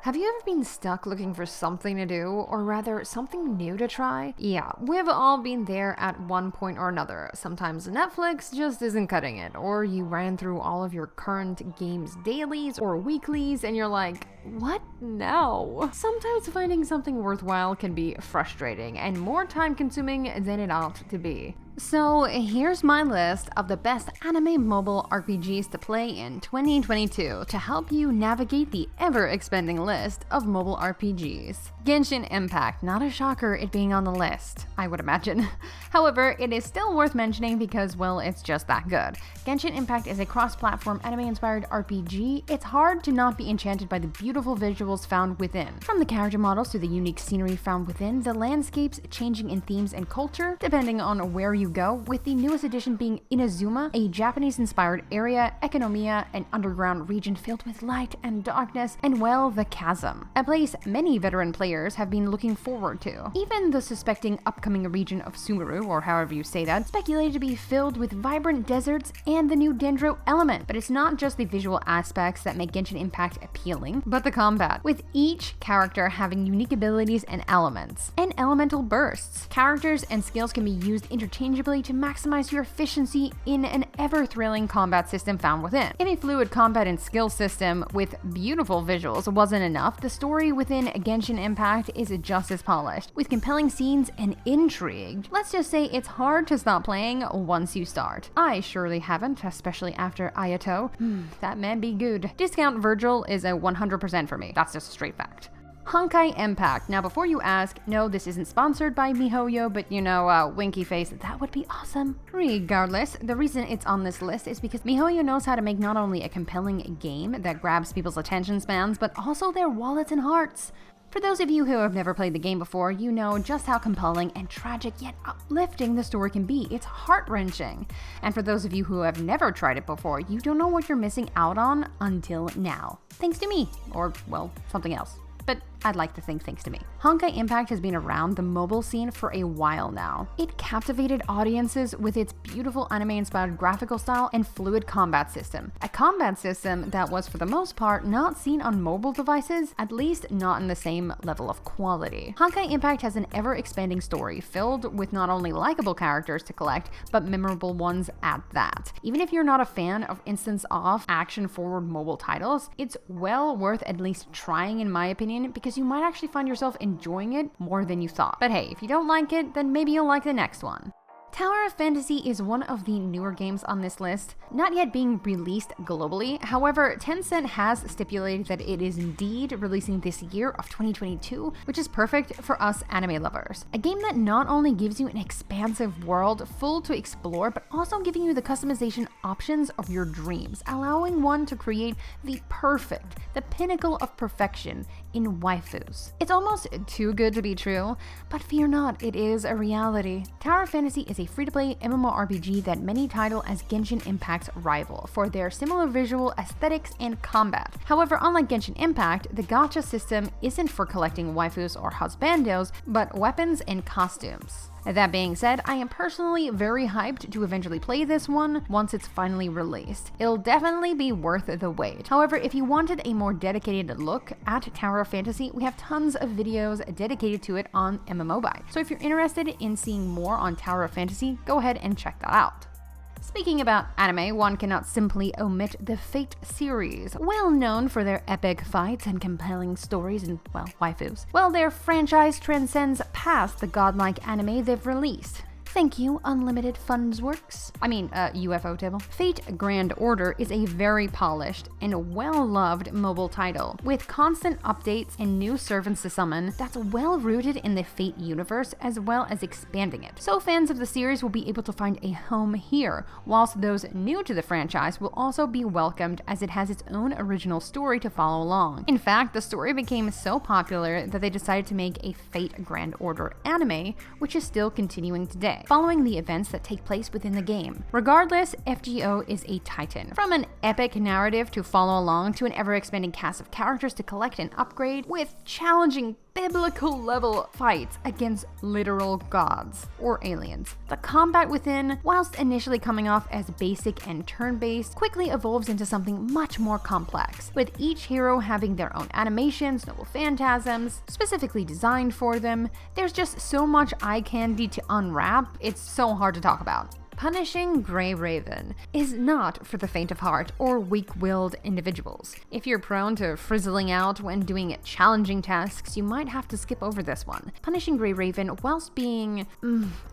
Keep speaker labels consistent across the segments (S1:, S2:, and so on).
S1: Have you ever been stuck looking for something to do, or rather something new to try? Yeah, we've all been there at one point or another. Sometimes Netflix just isn't cutting it, or you ran through all of your current games dailies or weeklies and you're like, what now? Sometimes finding something worthwhile can be frustrating and more time consuming than it ought to be. So here's my list of the best anime mobile RPGs to play in 2022 to help you navigate the ever-expanding list of mobile RPGs. Genshin Impact, not a shocker it being on the list, I would imagine. However, it is still worth mentioning because, well, it's just that good. Genshin Impact is a cross-platform anime-inspired RPG. It's hard to not be enchanted by the beautiful visuals found within. From the character models to the unique scenery found within, the landscapes changing in themes and culture, depending on where you go, with the newest addition being Inazuma, a Japanese-inspired area, Economia, an underground region filled with light and darkness, and well, the Chasm, a place many veteran players have been looking forward to. Even the suspecting upcoming region of Sumeru, or however you say that, speculated to be filled with vibrant deserts and the new Dendro element. But it's not just the visual aspects that make Genshin Impact appealing, but the combat, with each character having unique abilities and elements, and elemental bursts. Characters and skills can be used interchangeably to maximize your efficiency in an ever-thrilling combat system found within. If a fluid combat and skill system with beautiful visuals wasn't enough, the story within Genshin Impact is just as polished, with compelling scenes and intrigue. Let's just say it's hard to stop playing once you start. I surely haven't, especially after Ayato. That man be good. Discount Virgil is a 100% for me. That's just a straight fact. Honkai Impact. Now before you ask, no, this isn't sponsored by MiHoYo, but you know, winky face, that would be awesome. Regardless, the reason it's on this list is because MiHoYo knows how to make not only a compelling game that grabs people's attention spans, but also their wallets and hearts. For those of you who have never played the game before, you know just how compelling and tragic yet uplifting the story can be. It's heart-wrenching. And for those of you who have never tried it before, you don't know what you're missing out on until now. Thanks to me. Or, well, something else. But I'd like to think thanks to me. Honkai Impact has been around the mobile scene for a while now. It captivated audiences with its beautiful anime-inspired graphical style and fluid combat system. A combat system that was, for the most part, not seen on mobile devices, at least not in the same level of quality. Honkai Impact has an ever-expanding story filled with not only likable characters to collect, but memorable ones at that. Even if you're not a fan of instance-off, action-forward mobile titles, it's well worth at least trying, in my opinion, because you might actually find yourself enjoying it more than you thought. But hey, if you don't like it, then maybe you'll like the next one. Tower of Fantasy is one of the newer games on this list, not yet being released globally. However, Tencent has stipulated that it is indeed releasing this year of 2022, which is perfect for us anime lovers. A game that not only gives you an expansive world full to explore, but also giving you the customization options of your dreams, allowing one to create the perfect, the pinnacle of perfection in waifus. It's almost too good to be true, but fear not, it is a reality. Tower of Fantasy is a free-to-play MMORPG that many title as Genshin Impact's rival for their similar visual aesthetics and combat. However, unlike Genshin Impact, the gacha system isn't for collecting waifus or husbandos, but weapons and costumes. That being said, I am personally very hyped to eventually play this one once it's finally released. It'll definitely be worth the wait. However, if you wanted a more dedicated look at Tower of Fantasy, we have tons of videos dedicated to it on MMORPGs. So if you're interested in seeing more on Tower of Fantasy, go ahead and check that out. Speaking about anime, one cannot simply omit the Fate series. Well known for their epic fights and compelling stories and, well, waifus. Well, their franchise transcends past the godlike anime they've released. Thank you, Unlimited Funds Works. UFO table. Fate Grand Order is a very polished and well-loved mobile title, with constant updates and new servants to summon that's well-rooted in the Fate universe as well as expanding it. So fans of the series will be able to find a home here, whilst those new to the franchise will also be welcomed as it has its own original story to follow along. In fact, the story became so popular that they decided to make a Fate Grand Order anime, which is still continuing today, following the events that take place within the game. Regardless, FGO is a titan. From an epic narrative to follow along to an ever-expanding cast of characters to collect and upgrade, with challenging biblical level fights against literal gods or aliens. The combat within, whilst initially coming off as basic and turn-based, quickly evolves into something much more complex, with each hero having their own animations, noble phantasms, specifically designed for them. There's just so much eye candy to unwrap, it's so hard to talk about. Punishing Grey Raven is not for the faint of heart or weak-willed individuals. If you're prone to frizzling out when doing challenging tasks, you might have to skip over this one. Punishing Grey Raven, whilst being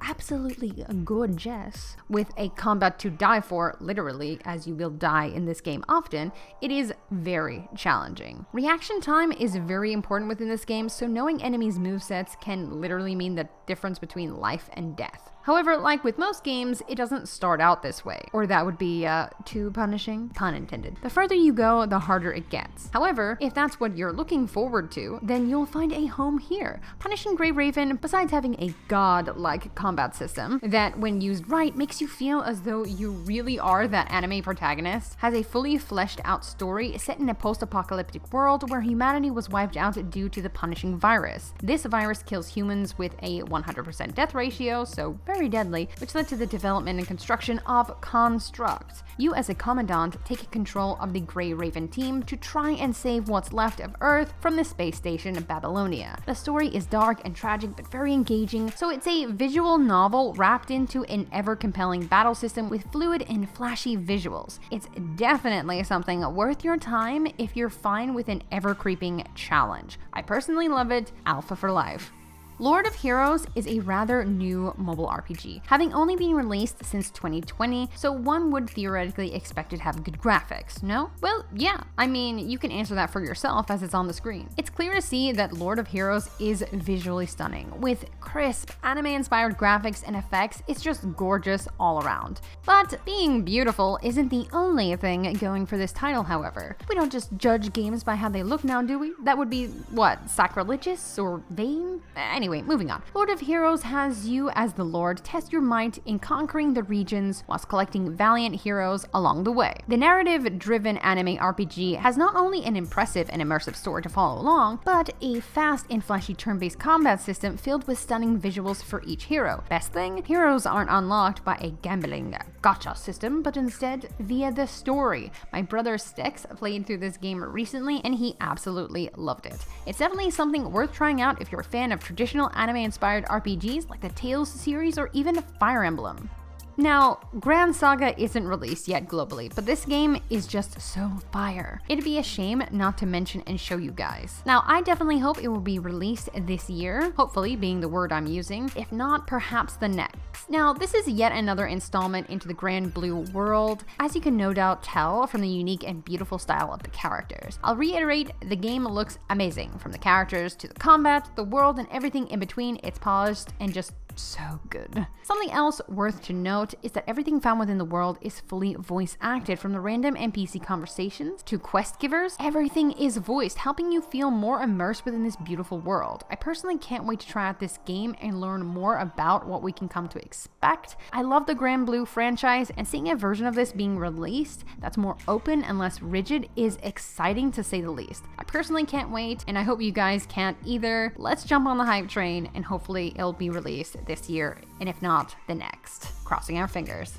S1: absolutely gorgeous, with a combat to die for, literally, as you will die in this game often, it is very challenging. Reaction time is very important within this game, so knowing enemies' movesets can literally mean the difference between life and death. However, like with most games, it doesn't start out this way, or that would be, too punishing, pun intended. The further you go, the harder it gets. However, if that's what you're looking forward to, then you'll find a home here. Punishing Grey Raven, besides having a god-like combat system that, when used right, makes you feel as though you really are that anime protagonist, has a fully fleshed out story set in a post-apocalyptic world where humanity was wiped out due to the punishing virus. This virus kills humans with a 100% death ratio, so very deadly, which led to the development and construction of Construct. You as a commandant take control of the Grey Raven team to try and save what's left of Earth from the space station Babylonia. The story is dark and tragic but very engaging, so it's a visual novel wrapped into an ever-compelling battle system with fluid and flashy visuals. It's definitely something worth your time if you're fine with an ever-creeping challenge. I personally love it, alpha for life. Lord of Heroes is a rather new mobile RPG, having only been released since 2020, so one would theoretically expect it to have good graphics, no? Well, yeah, I mean, you can answer that for yourself as it's on the screen. It's clear to see that Lord of Heroes is visually stunning. With crisp, anime-inspired graphics and effects, it's just gorgeous all around. But being beautiful isn't the only thing going for this title, however. We don't just judge games by how they look now, do we? That would be, what, sacrilegious or vain? Anyway, moving on. Lord of Heroes has you as the Lord test your might in conquering the regions whilst collecting valiant heroes along the way. The narrative-driven anime RPG has not only an impressive and immersive story to follow along, but a fast and flashy turn-based combat system filled with stunning visuals for each hero. Best thing, heroes aren't unlocked by a gambling gacha system, but instead via the story. My brother STIX played through this game recently and he absolutely loved it. It's definitely something worth trying out if you're a fan of traditional anime-inspired RPGs like the Tales series or even Fire Emblem. Now, Gran Saga isn't released yet globally, but this game is just so fire. It'd be a shame not to mention and show you guys. Now, I definitely hope it will be released this year, hopefully being the word I'm using, if not, perhaps the next. Now, this is yet another installment into the Grand Blue world, as you can no doubt tell from the unique and beautiful style of the characters. I'll reiterate, the game looks amazing, from the characters to the combat, the world, and everything in between. It's polished and just so good. Something else worth to note is that everything found within the world is fully voice acted, from the random NPC conversations to quest givers. Everything is voiced, helping you feel more immersed within this beautiful world. I personally can't wait to try out this game and learn more about what we can come to expect. I love the Grand Blue franchise, and seeing a version of this being released that's more open and less rigid is exciting to say the least. I personally can't wait, and I hope you guys can't either. Let's jump on the hype train and hopefully it'll be released this year, and if not, the next. Crossing our fingers.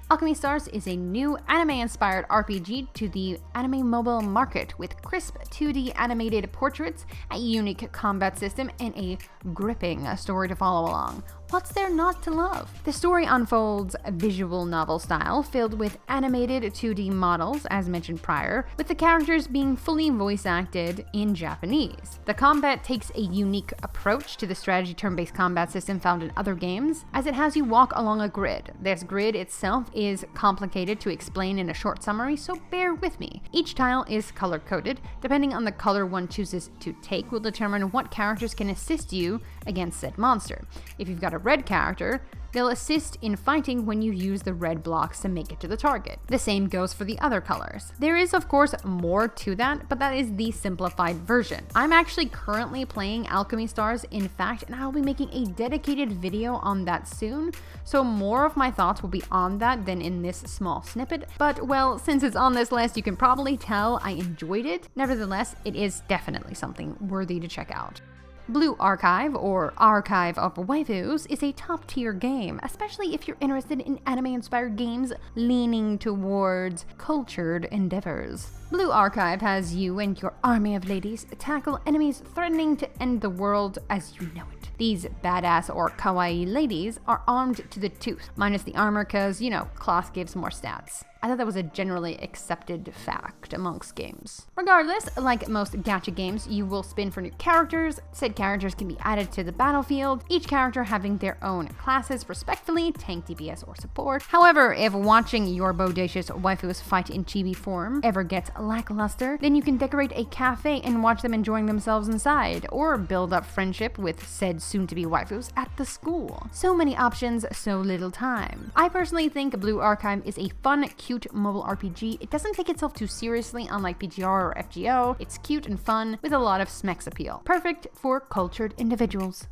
S1: Alchemy Stars is a new anime-inspired RPG to the anime mobile market, with crisp 2D animated portraits, a unique combat system, and a gripping story to follow along. What's there not to love? The story unfolds a visual novel style filled with animated 2D models, as mentioned prior, with the characters being fully voice acted in Japanese. The combat takes a unique approach to the strategy turn-based combat system found in other games, as it has you walk along a grid. This grid itself is complicated to explain in a short summary, so bear with me. Each tile is color-coded. Depending on the color one chooses to take will determine what characters can assist you against said monster. If you've got a red character, they'll assist in fighting when you use the red blocks to make it to the target. The same goes for the other colors. There is of course more to that, but that is the simplified version. I'm actually currently playing Alchemy Stars, in fact, and I'll be making a dedicated video on that soon, so more of my thoughts will be on that than in this small snippet. But well, since it's on this list, you can probably tell I enjoyed it. Nevertheless, it is definitely something worthy to check out. Blue Archive, or Archive of Waifus, is a top-tier game, especially if you're interested in anime-inspired games leaning towards cultured endeavors. Blue Archive has you and your army of ladies tackle enemies threatening to end the world as you know it. These badass or kawaii ladies are armed to the tooth, minus the armor cause, you know, cloth gives more stats. I thought that was a generally accepted fact amongst games. Regardless, like most gacha games, you will spin for new characters. Said characters can be added to the battlefield, each character having their own classes respectively, tank, DPS, or support. However, if watching your bodacious waifus fight in chibi form ever gets lackluster, then you can decorate a cafe and watch them enjoying themselves inside, or build up friendship with said soon-to-be waifus at the school. So many options, so little time. I personally think Blue Archive is a fun, cute mobile RPG. It doesn't take itself too seriously, unlike PGR or FGO. It's cute and fun with a lot of smex appeal. Perfect for cultured individuals.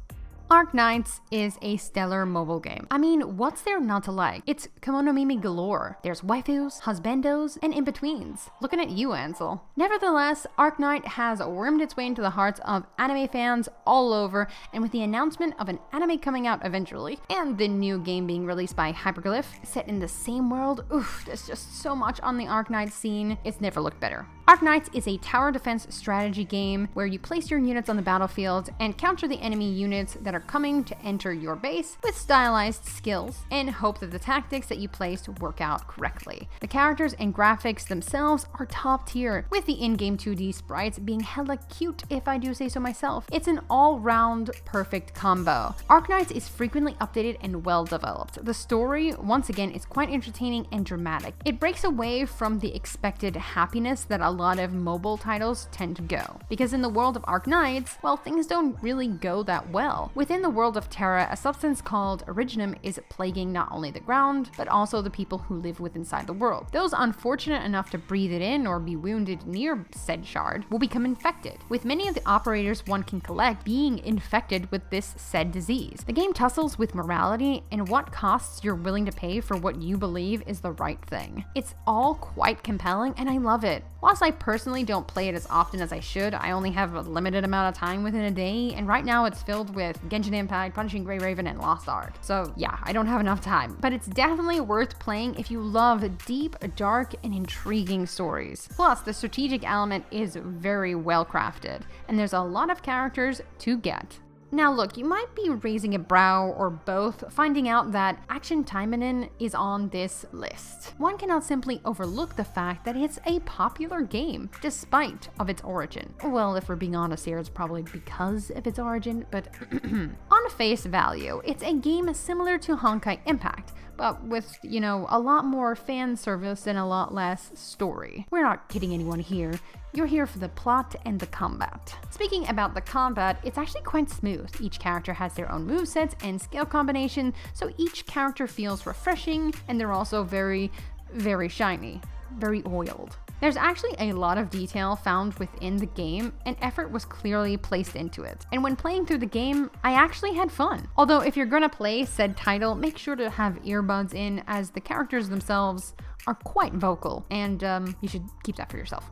S1: Arknights is a stellar mobile game. I mean, what's there not to like? It's kimono mimi galore. There's waifus, husbandos, and in-betweens. Looking at you, Ansel. Nevertheless, Arknight has wormed its way into the hearts of anime fans all over, and with the announcement of an anime coming out eventually, and the new game being released by Hyperglyph, set in the same world, oof, there's just so much on the Arknights scene, it's never looked better. Arknights is a tower defense strategy game where you place your units on the battlefield and counter the enemy units that are coming to enter your base with stylized skills and hope that the tactics that you placed work out correctly. The characters and graphics themselves are top tier, with the in-game 2D sprites being hella cute if I do say so myself. It's an all-round perfect combo. Arknights is frequently updated and well developed. The story, once again, is quite entertaining and dramatic. It breaks away from the expected happiness that a lot of mobile titles tend to go, because in the world of Arknights, well, things don't really go that well. Within the world of Terra, a substance called Originum is plaguing not only the ground, but also the people who live inside the world. Those unfortunate enough to breathe it in or be wounded near said shard will become infected, with many of the operators one can collect being infected with this said disease. The game tussles with morality and what costs you're willing to pay for what you believe is the right thing. It's all quite compelling and I love it. Whilst I personally don't play it as often as I should, I only have a limited amount of time within a day, and right now it's filled with Genshin Impact, Punishing Grey Raven, and Lost Ark. So yeah, I don't have enough time, but it's definitely worth playing if you love deep, dark, and intriguing stories. Plus, the strategic element is very well crafted, and there's a lot of characters to get. Now look, you might be raising a brow or both, finding out that Action Taimanin is on this list. One cannot simply overlook the fact that it's a popular game, despite of its origin. Well, if we're being honest here, it's probably because of its origin, but on face value, it's a game similar to Honkai Impact, but with, you know, a lot more fan service and a lot less story. We're not kidding anyone here. You're here for the plot and the combat. Speaking about the combat, it's actually quite smooth. Each character has their own movesets and skill combination, so each character feels refreshing, and they're also very, very shiny, very oiled. There's actually a lot of detail found within the game, and effort was clearly placed into it. And when playing through the game, I actually had fun. Although if you're gonna play said title, make sure to have earbuds in, as the characters themselves are quite vocal, and you should keep that for yourself.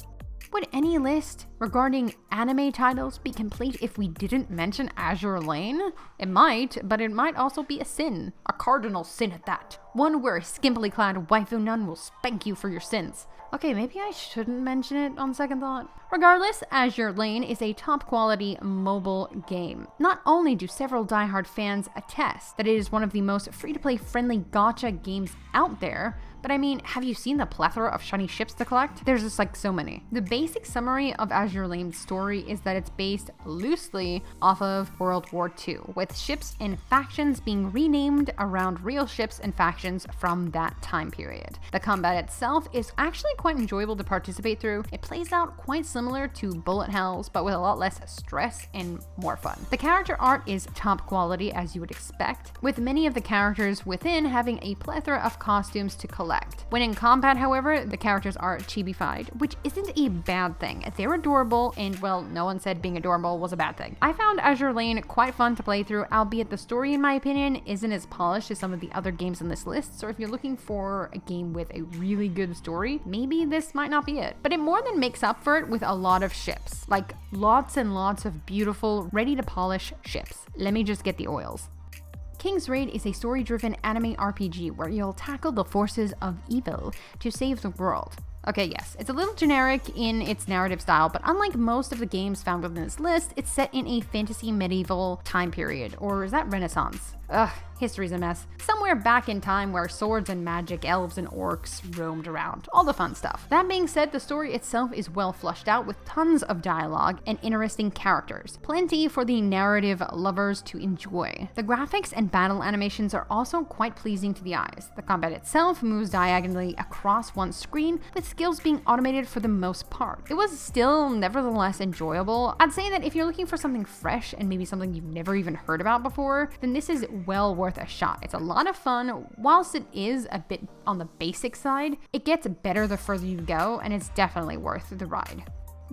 S1: Would any list regarding anime titles be complete if we didn't mention Azur Lane? It might, but it might also be a sin. A cardinal sin at that. One where a skimpily clad waifu nun will spank you for your sins. Okay, maybe I shouldn't mention it on second thought. Regardless, Azur Lane is a top quality mobile game. Not only do several diehard fans attest that it is one of the most free-to-play friendly gacha games out there, but I mean, have you seen the plethora of shiny ships to collect? There's just like so many. The basic summary of Azur Lane's story is that it's based loosely off of World War II, with ships and factions being renamed around real ships and factions from that time period. The combat itself is actually quite enjoyable to participate through. It plays out quite similar to bullet hells, but with a lot less stress and more fun. The character art is top quality, as you would expect, with many of the characters within having a plethora of costumes to collect. When in combat, however, the characters are chibified, which isn't a bad thing. They're adorable, and well, no one said being adorable was a bad thing. I found Azur Lane quite fun to play through, albeit the story, in my opinion, isn't as polished as some of the other games in this list. list, so if you're looking for a game with a really good story, maybe this might not be it. But it more than makes up for it with a lot of ships. Like, lots and lots of beautiful, ready-to-polish ships. Let me just get the oils. King's Raid is a story-driven anime RPG where you'll tackle the forces of evil to save the world. Okay, yes, it's a little generic in its narrative style, but unlike most of the games found within this list, it's set in a fantasy medieval time period, or is that Renaissance? Ugh, history's a mess. Somewhere back in time where swords and magic, elves and orcs roamed around. All the fun stuff. That being said, the story itself is well fleshed out with tons of dialogue and interesting characters. Plenty for the narrative lovers to enjoy. The graphics and battle animations are also quite pleasing to the eyes. The combat itself moves diagonally across one screen, with skills being automated for the most part. It was still nevertheless enjoyable. I'd say that if you're looking for something fresh and maybe something you've never even heard about before, then this is well worth a shot. It's a lot of fun. Whilst it is a bit on the basic side, it gets better the further you go, and it's definitely worth the ride.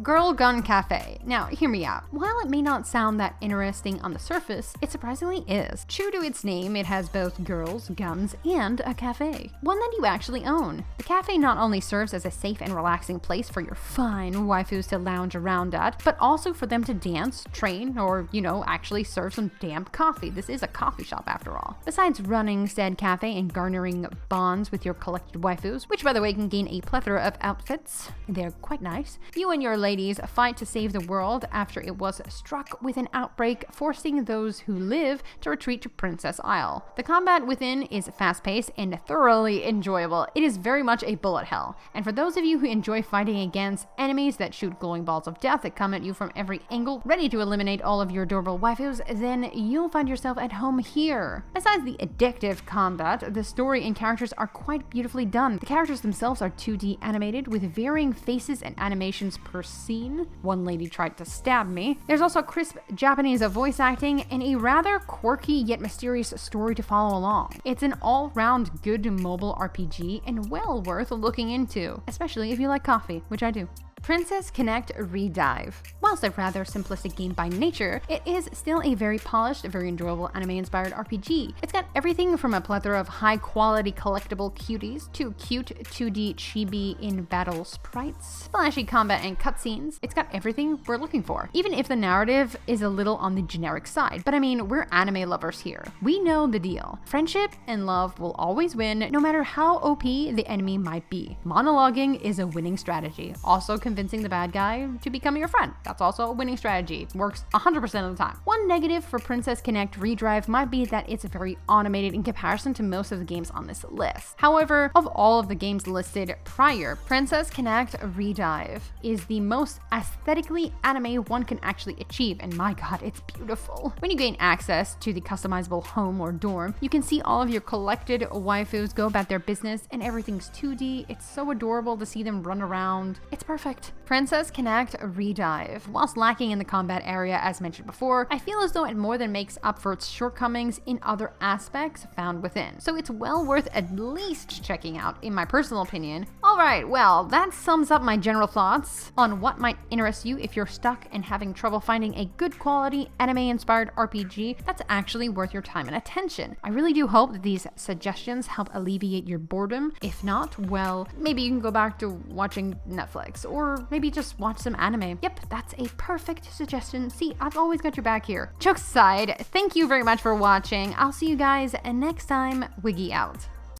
S1: Girl Gun Cafe. Now, hear me out. While it may not sound that interesting on the surface, it surprisingly is. True to its name, it has both girls, guns, and a cafe. One that you actually own. The cafe not only serves as a safe and relaxing place for your fine waifus to lounge around at, but also for them to dance, train, or, actually serve some damp coffee. This is a coffee shop after all. Besides running said cafe and garnering bonds with your collected waifus, which by the way can gain a plethora of outfits, they're quite nice, you and your ladies fight to save the world after it was struck with an outbreak, forcing those who live to retreat to Princess Isle. The combat within is fast-paced and thoroughly enjoyable. It is very much a bullet hell. And for those of you who enjoy fighting against enemies that shoot glowing balls of death that come at you from every angle, ready to eliminate all of your adorable waifus, then you'll find yourself at home here. Besides the addictive combat, the story and characters are quite beautifully done. The characters themselves are 2D animated with varying faces and animations per scene. One lady tried to stab me. There's also crisp Japanese voice acting and a rather quirky yet mysterious story to follow along. It's an all-round good mobile RPG and well worth looking into, especially if you like coffee, which I do. Princess Connect Redive. Whilst a rather simplistic game by nature, it is still a very polished, very enjoyable anime-inspired RPG. It's got everything from a plethora of high-quality collectible cuties to cute 2D chibi in-battle sprites, flashy combat and cutscenes. It's got everything we're looking for, even if the narrative is a little on the generic side. But I mean, we're anime lovers here. We know the deal. Friendship and love will always win, no matter how OP the enemy might be. Monologuing is a winning strategy. Also, convincing the bad guy to become your friend. That's also a winning strategy. Works 100% of the time. One negative for Princess Connect Redrive might be that it's very automated in comparison to most of the games on this list. However, of all of the games listed prior, Princess Connect Redive is the most aesthetically anime one can actually achieve, and my god, it's beautiful. When you gain access to the customizable home or dorm, you can see all of your collected waifus go about their business, and everything's 2D. It's so adorable to see them run around. It's perfect. Princess Connect Redive. Whilst lacking in the combat area as mentioned before, I feel as though it more than makes up for its shortcomings in other aspects found within. So it's well worth at least checking out, in my personal opinion. Alright, well, that sums up my general thoughts on what might interest you if you're stuck and having trouble finding a good quality anime-inspired RPG that's actually worth your time and attention. I really do hope that these suggestions help alleviate your boredom. If not, well, maybe you can go back to watching Netflix, or maybe just watch some anime. Yep, that's a perfect suggestion. See, I've always got your back here. Jokes aside, thank you very much for watching. I'll see you guys next time. Wiggy out.